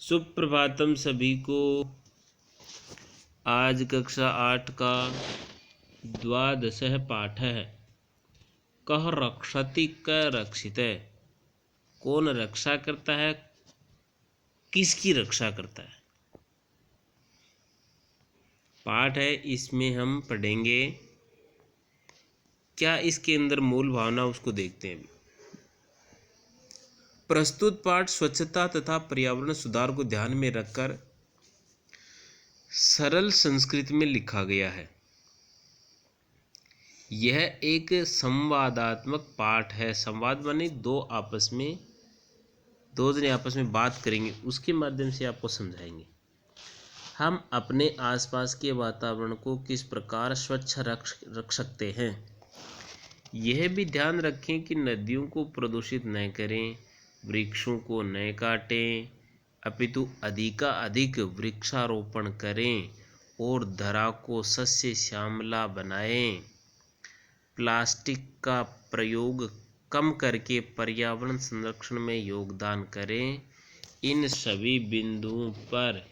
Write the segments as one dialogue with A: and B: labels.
A: सुप्रभातम सभी को। आज कक्षा 8 का द्वादशः पाठ है। कः रक्षति क रक्षिते। कौन रक्षा करता है, किसकी रक्षा करता है, पाठ है। इसमें हम पढ़ेंगे क्या इसके अंदर मूल भावना, उसको देखते हैं। प्रस्तुत पाठ स्वच्छता तथा पर्यावरण सुधार को ध्यान में रखकर सरल संस्कृत में लिखा गया है। यह एक संवादात्मक पाठ है। संवाद माने दो जने आपस में बात करेंगे, उसके माध्यम से आपको समझाएंगे हम अपने आसपास के वातावरण को किस प्रकार स्वच्छ रख सकते हैं। यह भी ध्यान रखें कि नदियों को प्रदूषित न करें, वृक्षों को न काटें, अपितु अधिकाधिक वृक्षारोपण करें और धरा को सस्य श्यामला बनाएं। प्लास्टिक का प्रयोग कम करके पर्यावरण संरक्षण में योगदान करें। इन सभी बिंदुओं पर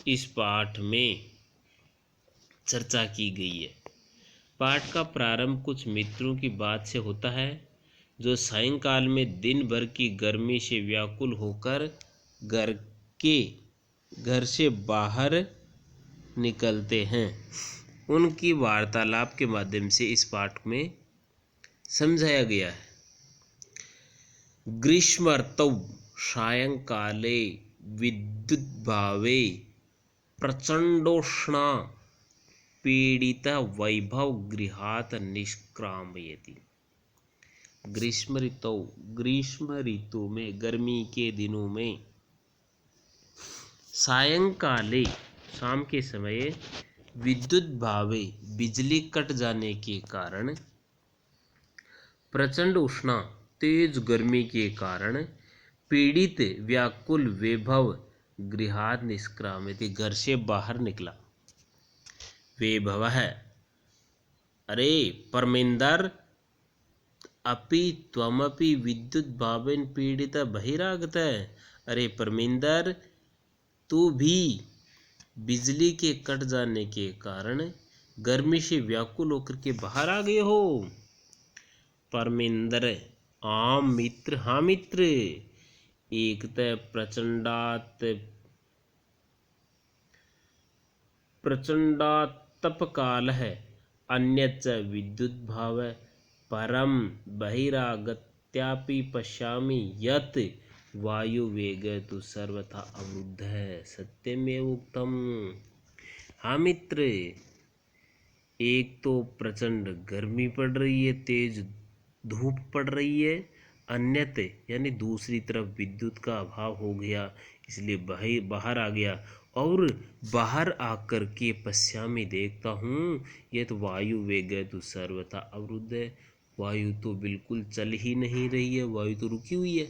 A: इस पाठ में चर्चा की गई है। पाठ का प्रारंभ कुछ मित्रों की बात से होता है जो सायंकाल में दिन भर की गर्मी से व्याकुल होकर घर से बाहर निकलते हैं। उनकी वार्तालाप के माध्यम से इस पाठ में समझाया गया है। ग्रीष्मर्तौ सायंकाले विद्युद्भावे प्रचंडोष्णा पीड़िता वैभव गृहात् निष्क्रामयति। ग्रीष्म ऋतु में, गर्मी के दिनों में, सायंकाले शाम के समय, विद्युत भावे बिजली कट जाने के कारण, प्रचंड उष्णा तेज गर्मी के कारण, पीड़ित व्याकुल वैभव गृहात् निष्क्रामयति घर से बाहर निकला। वैभव है, अरे परमेंदर अपि त्वमपि विद्युत भावेन पीड़ित बहिरागत। अरे परमेंदर, तू भी बिजली के कट जाने के कारण गर्मी से व्याकुल होकर के बाहर आ गए हो। परमेंदर, आम मित्र, हाँ मित्र। एक प्रचंडातप काल है, अन्यच्च विद्युत भाव परम बहिरागत्यापि पश्यामि यत् वायुवेग तु सर्वथा अवरुद्ध है। सत्यमेव उक्तम। हाँ मित्र, एक तो प्रचंड गर्मी पड़ रही है, तेज धूप पड़ रही है, अन्यत यानी दूसरी तरफ विद्युत का अभाव हो गया, इसलिए बाहर आ गया। और बाहर आकर के पश्यामी देखता हूँ, यह तो वायु वेग तो सर्वथा अवरुद्ध है। वायु तो बिल्कुल चल ही नहीं रही है, वायु तो रुकी हुई है।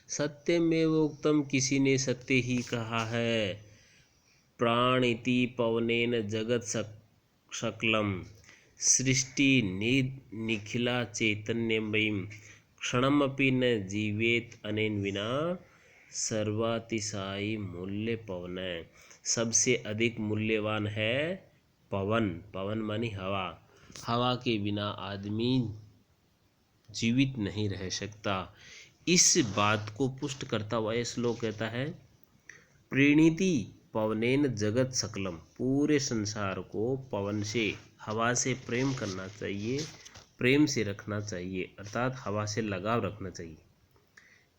A: सत्यमेव उक्तम, किसी ने सत्य ही कहा है। प्राणिति पवनेन जगत सकलम सृष्टि निखिला चैतन्यमयीं क्षणमपि न जीवेत अनेन विना सर्वातिशायी मूल्य पवन। सबसे अधिक मूल्यवान है पवन। पवन मानी हवा। हवा के बिना आदमी जीवित नहीं रह सकता। इस बात को पुष्ट करता हुआ यह श्लोक कहता है, प्रीणीति पवनेन जगत सकलम, पूरे संसार को पवन से, हवा से प्रेम करना चाहिए, प्रेम से रखना चाहिए, अर्थात हवा से लगाव रखना चाहिए।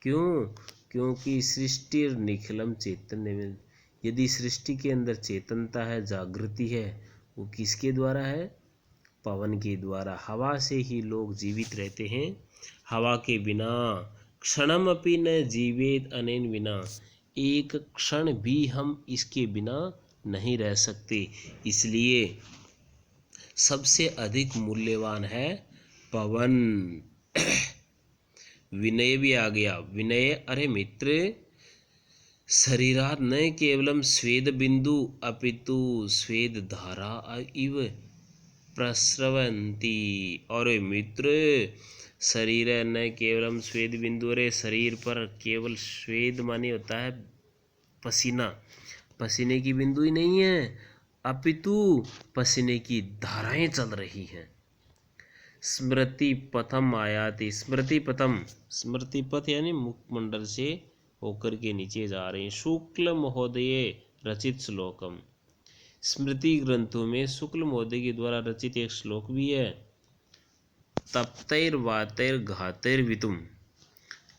A: क्यों? क्योंकि सृष्टि निखिलम चैतन्य में, यदि सृष्टि के अंदर चेतनता है, जागृति है, वो किसके द्वारा है? पवन के द्वारा। हवा से ही लोग जीवित रहते हैं। हवा के बिना क्षणमपि न जीवेत अनेन विना, एक क्षण भी हम इसके बिना नहीं रह सकते। इसलिए सबसे अधिक मूल्यवान है पवन। विनय भी आ गया। विनय, अरे मित्र, शरीरात् न केवलम स्वेद बिंदु अपितु स्वेद धारा इव प्रस्रवंती। और मित्र, शरीर न केवलम स्वेद बिंदु, अरे शरीर पर केवल स्वेद माने होता है पसीना, पसीने की बिंदु ही नहीं है, अपितु पसीने की धाराएं चल रही हैं। स्मृति पथम आयाति, स्मृति पथम, स्मृति पथ यानी मुखमंडल से होकर के नीचे जा रहे हैं। शुक्ल महोदय रचित श्लोकम, स्मृति ग्रंथों में शुक्ल महोदय के द्वारा रचित एक श्लोक भी है। तप्तैर वातैर घातैर वितुम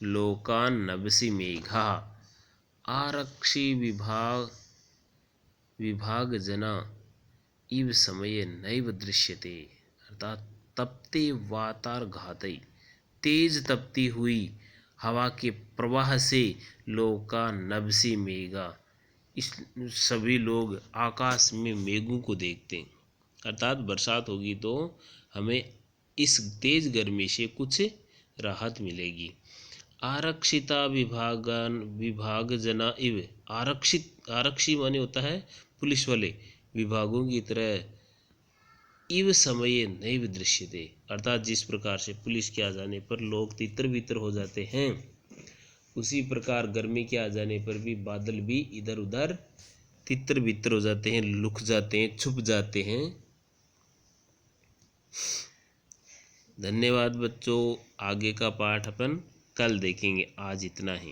A: लोकान नभसि मेघा आरक्षि विभाग जना इव समय नैव दृश्यते। अर्थात तपते वातार घातई, तेज तपती हुई हवा के प्रवाह से लोका नभसि मेघा, इस सभी लोग आकाश में मेघों को देखते हैं। अर्थात बरसात होगी तो हमें इस तेज गर्मी से कुछ राहत मिलेगी। आरक्षिता विभाग जना इव, आरक्षित, आरक्षी माने होता है पुलिस वाले, विभागों की तरह, इव समय नैव दृश्यते, अर्थात जिस प्रकार से पुलिस के आ जाने पर लोग तितर बितर हो जाते हैं, उसी प्रकार गर्मी के आ जाने पर भी बादल भी इधर उधर तितर बितर हो जाते हैं, लुक जाते हैं, छुप जाते हैं। धन्यवाद बच्चों, आगे का पाठ अपन कल देखेंगे, आज इतना ही।